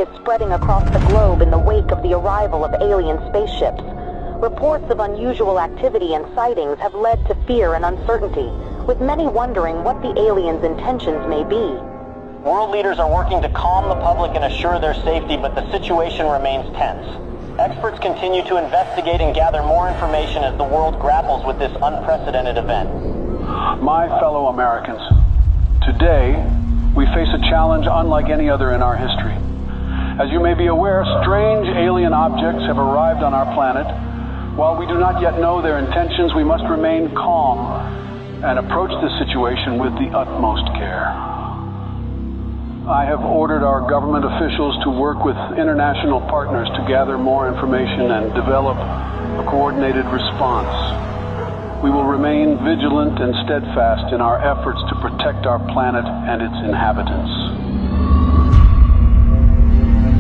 is spreading across the globe in the wake of the arrival of alien spaceships. Reports of unusual activity and sightings have led to fear and uncertainty, with many wondering what the aliens' intentions may be. World leaders are working to calm the public and assure their safety, but the situation remains tense. Experts continue to investigate and gather more information as the world grapples with this unprecedented event. My fellow Americans, today we face a challenge unlike any other in our history. As you may be aware, strange alien objects have arrived on our planet. While we do not yet know their intentions, we must remain calm and approach this situation with the utmost care. I have ordered our government officials to work with international partners to gather more information and develop a coordinated response. We will remain vigilant and steadfast in our efforts to protect our planet and its inhabitants.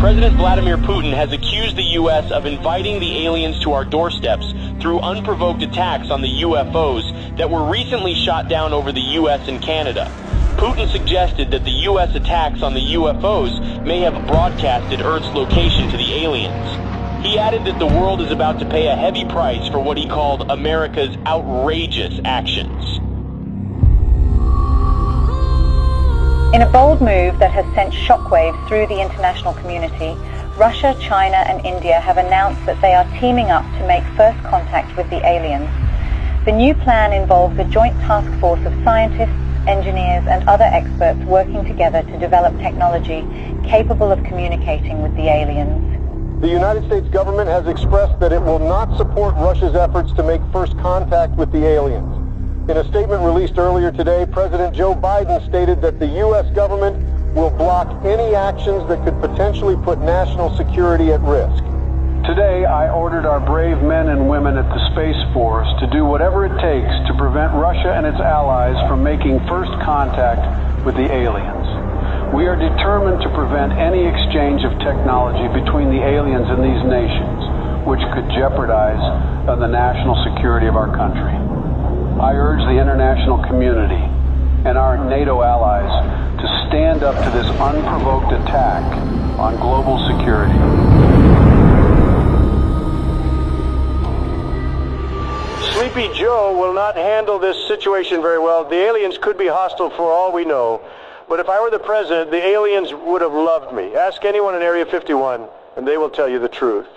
President Vladimir Putin has accused the U.S. of inviting the aliens to our doorsteps through unprovoked attacks on the UFOs that were recently shot down over the U.S. and Canada. Putin suggested that the U.S. attacks on the UFOs may have broadcasted Earth's location to the aliens. He added that the world is about to pay a heavy price for what he called America's outrageous actions. In a bold move that has sent shockwaves through the international community, Russia, China and India have announced that they are teaming up to make first contact with the aliens. The new plan involves a joint task force of scientists, engineers and other experts working together to develop technology capable of communicating with the aliens. The United States government has expressed that it will not support Russia's efforts to make first contact with the aliens. In a statement released earlier today, President Joe Biden stated that the U.S. government will block any actions that could potentially put national security at risk. Today, I ordered our brave men and women at the Space Force to do whatever it takes to prevent Russia and its allies from making first contact with the aliens. We are determined to prevent any exchange of technology between the aliens and these nations, which could jeopardize the national security of our country. I urge the international community and our NATO allies to stand up to this unprovoked attack on global security. Sleepy Joe will not handle this situation very well. The aliens could be hostile for all we know. But if I were the president, the aliens would have loved me. Ask anyone in Area 51, and they will tell you the truth.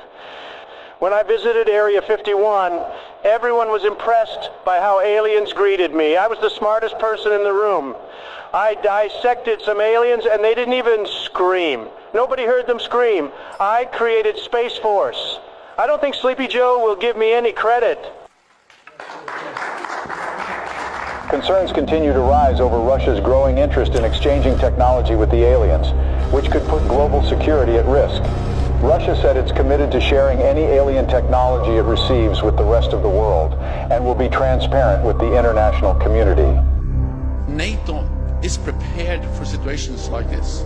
When I visited Area 51, everyone was impressed by how aliens greeted me. I was the smartest person in the room. I dissected some aliens, and they didn't even scream. Nobody heard them scream. I created Space Force. I don't think Sleepy Joe will give me any credit. Concerns continue to rise over Russia's growing interest in exchanging technology with the aliens, which could put global security at risk. Russia said it's committed to sharing any alien technology it receives with the rest of the world and will be transparent with the international community. NATO is prepared for situations like this.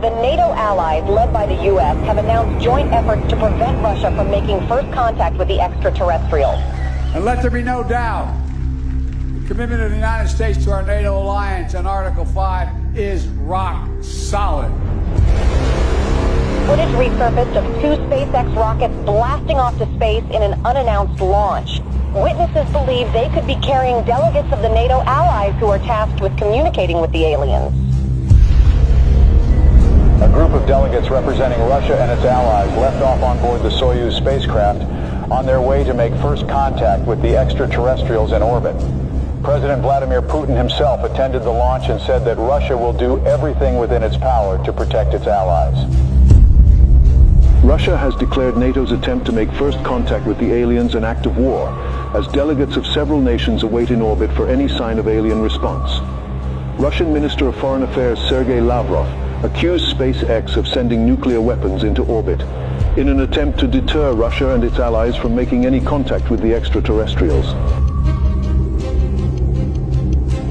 The NATO allies, led by the U.S., have announced joint efforts to prevent Russia from making first contact with the extraterrestrials. And let there be no doubt, the commitment of the United States to our NATO alliance and Article 5 is rock solid. Footage resurfaced of 2 SpaceX rockets blasting off to space in an unannounced launch. Witnesses believe they could be carrying delegates of the NATO allies who are tasked with communicating with the aliens. A group of delegates representing Russia and its allies left off on board the Soyuz spacecraft on their way to make first contact with the extraterrestrials in orbit. President Vladimir Putin himself attended the launch and said that Russia will do everything within its power to protect its allies. Russia has declared NATO's attempt to make first contact with the aliens an act of war, as delegates of several nations await in orbit for any sign of alien response. Russian Minister of Foreign Affairs Sergei Lavrov accused SpaceX of sending nuclear weapons into orbit in an attempt to deter Russia and its allies from making any contact with the extraterrestrials.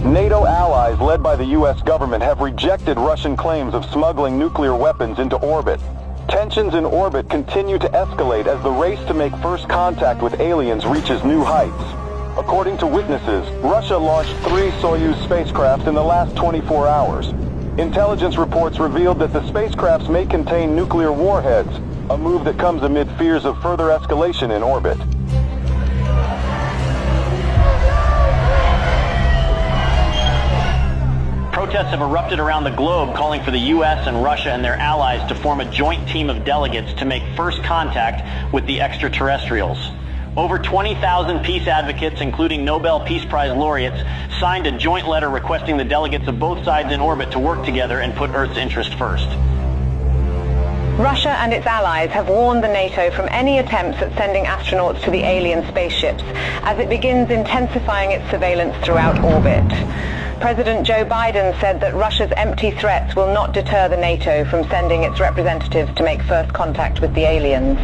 NATO allies, led by the U.S. government, have rejected Russian claims of smuggling nuclear weapons into orbit. Tensions in orbit continue to escalate as the race to make first contact with aliens reaches new heights. According to witnesses, Russia launched 3 Soyuz spacecraft in the last 24 hours. Intelligence reports revealed that the spacecrafts may contain nuclear warheads, a move that comes amid fears of further escalation in orbit. Protests have erupted around the globe calling for the U.S. and Russia and their allies to form a joint team of delegates to make first contact with the extraterrestrials. Over 20,000 peace advocates, including Nobel Peace Prize laureates, signed a joint letter requesting the delegates of both sides in orbit to work together and put Earth's interest first. Russia and its allies have warned the NATO from any attempts at sending astronauts to the alien spaceships as it begins intensifying its surveillance throughout orbit. President Joe Biden said that Russia's empty threats will not deter the NATO from sending its representatives to make first contact with the aliens.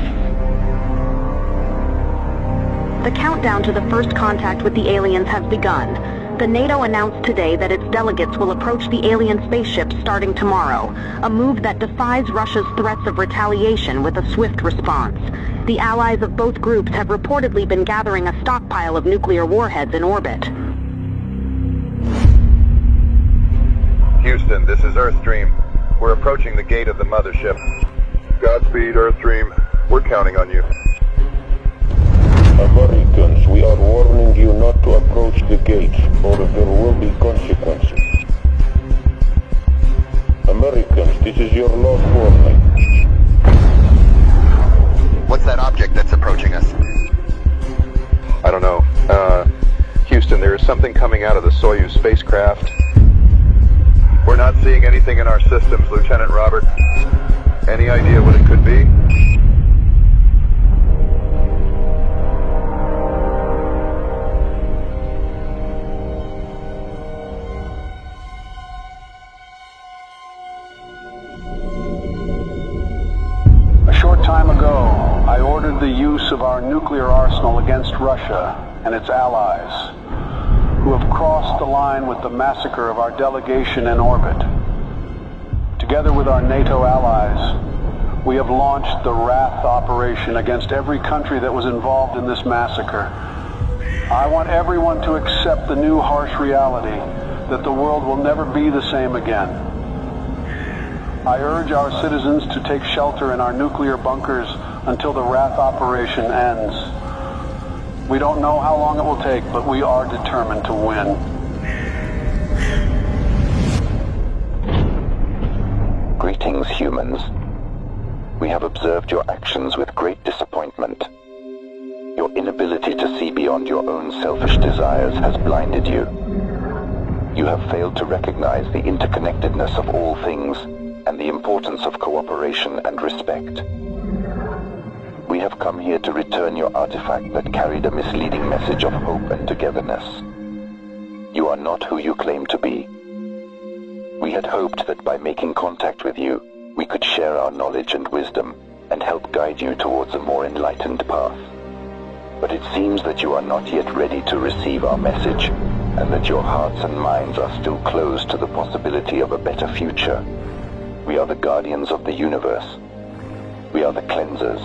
The countdown to the first contact with the aliens has begun. The NATO announced today that its delegates will approach the alien spaceships starting tomorrow, a move that defies Russia's threats of retaliation with a swift response. The allies of both groups have reportedly been gathering a stockpile of nuclear warheads in orbit. Houston, this is Earthstream. We're approaching the gate of the mothership. Godspeed, Earthstream. We're counting on you. Americans, we are warning you not to approach the gates, or there will be consequences. Americans, this is your last warning. What's that object that's approaching us? I don't know. Houston, there is something coming out of the Soyuz spacecraft. We're not seeing anything in our systems, Lieutenant Robert. Any idea what it could be? Time ago, I ordered the use of our nuclear arsenal against Russia and its allies, who have crossed the line with the massacre of our delegation in orbit. Together with our NATO allies, we have launched the Wrath operation against every country that was involved in this massacre. I want everyone to accept the new harsh reality that the world will never be the same again. I urge our citizens to take shelter in our nuclear bunkers until the Wrath operation ends. We don't know how long it will take, but we are determined to win. Greetings, humans. We have observed your actions with great disappointment. Your inability to see beyond your own selfish desires has blinded you. You have failed to recognize the interconnectedness of all things and the importance of cooperation and respect. We have come here to return your artifact that carried a misleading message of hope and togetherness. You are not who you claim to be. We had hoped that by making contact with you, we could share our knowledge and wisdom and help guide you towards a more enlightened path. But it seems that you are not yet ready to receive our message, and that your hearts and minds are still closed to the possibility of a better future. We are the guardians of the universe. We are the cleansers.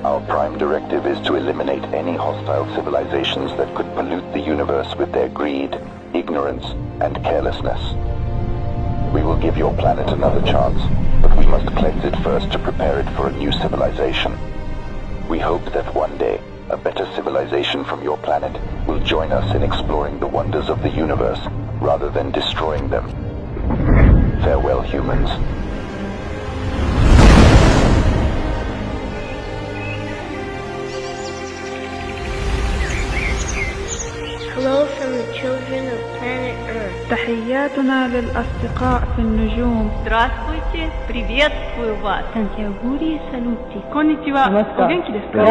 Our prime directive is to eliminate any hostile civilizations that could pollute the universe with their greed, ignorance, and carelessness. We will give your planet another chance, but we must cleanse it first to prepare it for a new civilization. We hope that one day, a better civilization from your planet will join us in exploring the wonders of the universe, rather than destroying them. Farewell, humans. Hello from the children of planet Earth. تحياتنا للأصدقاء في النجوم. Здравствуйте, приветствую вас. Сантьягури салути. Конничева. Генки desu ka?